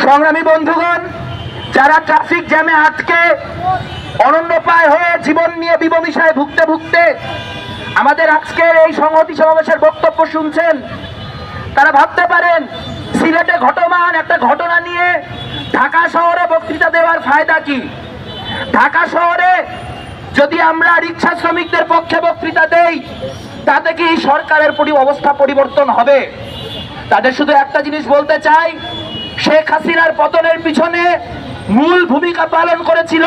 সংগ্রামী বন্ধুগণ, যারা ট্রাফিক জ্যামে আটকে অনন্যপায় হয়ে জীবন নিয়ে বিবমিষায় ভুগতে ভুগতে আমাদের আজকের এই সংহতি সমাবেশের বক্তব্য শুনছেন, তারা ভাবতে পারেন সিলেটে ঘটমান একটা ঘটনা নিয়ে ঢাকা শহরে বক্তৃতা দেওয়ার ফায়দা কি। ঢাকা শহরে যদি আমরা রিক্সা শ্রমিকদের পক্ষে বক্তৃতা দেই, তাতে কি সরকারের অবস্থা পরিবর্তন হবে? তাদের শুধু একটা জিনিস বলতে চাই, শেখ হাসিনার পতনের পিছনে মূল ভূমিকা পালন করেছিল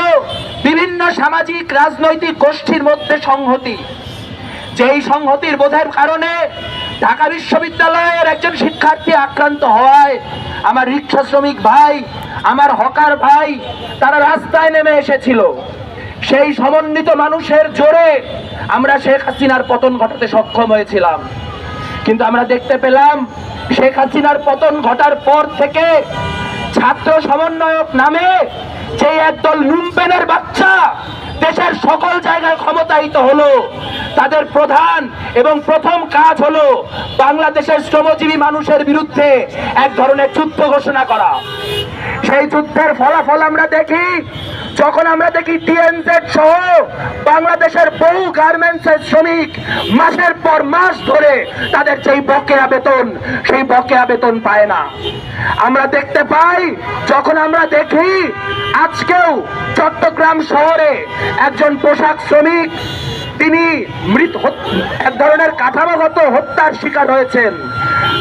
বিভিন্ন সামাজিক রাজনৈতিক গোষ্ঠীর মধ্যে সংহতি। যেই সংহতির বোধের কারণে ঢাকা বিশ্ববিদ্যালয়ের একজন শিক্ষার্থী আক্রান্ত হওয়ায় আমার রিক্সা শ্রমিক ভাই, আমার হকার ভাই তারা রাস্তায় নেমে এসেছিল। সেই সমন্বিত মানুষের জোরে আমরা শেখ হাসিনার পতন ঘটাতে সক্ষম হয়েছিলাম। কিন্তু আমরা দেখতে পেলাম শেখ হাসিনার পতন ঘটার পর থেকে ছাত্র সমন্বয়ক নামে যে একদল লুম্পেনের বাচ্চা দেশের সকল জায়গায় ক্ষমতায়িত হলো, তাদের প্রধান এবং প্রথম কাজ হলো বাংলাদেশের শ্রমজীবী মানুষের বিরুদ্ধে এক ধরনের যুদ্ধ ঘোষণা করা। সেই যুদ্ধের ফলাফল আমরা দেখি, যখন আমরা দেখি টিএনজেড সহ বাংলাদেশের বহু গার্মেন্টসের শ্রমিক মাসের পর মাস ধরে তাদের যেই বকেয়া বেতন, সেই বকেয়া বেতন পায় না। আমরা দেখতে পাই, যখন আমরা দেখি আজকেও চট্টগ্রাম শহরে একজন পোশাক শ্রমিক তিনি এক ধরনের কাঠামোগত হত্যার শিকার হয়েছেন,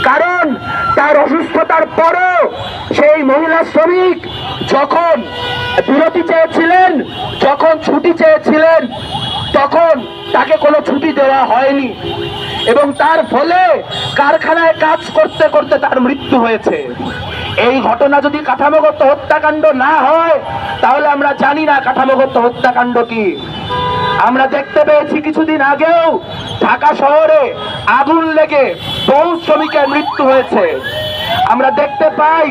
কারণ তার অসুস্থতার পরও সেই মহিলা শ্রমিক যখন বিরতি চেয়েছিলেন, যখন ছুটি চেয়েছিলেন, তখন তাকে কোনো ছুটি দেওয়া হয়নি এবং তার ফলে কারখানায় কাজ করতে করতে তার মৃত্যু হয়েছে। এই ঘটনা যদি কাঠামোগত হত্যাকাণ্ড না হয়, তাহলে আমরা জানি না কাঠামোগত হত্যাকাণ্ড কি। আমরা দেখতে পেয়েছি কিছুদিন আগেও ঢাকা শহরে আগুন লেগে বহু শ্রমিকের মৃত্যু হয়েছে। আমরা দেখতে পাই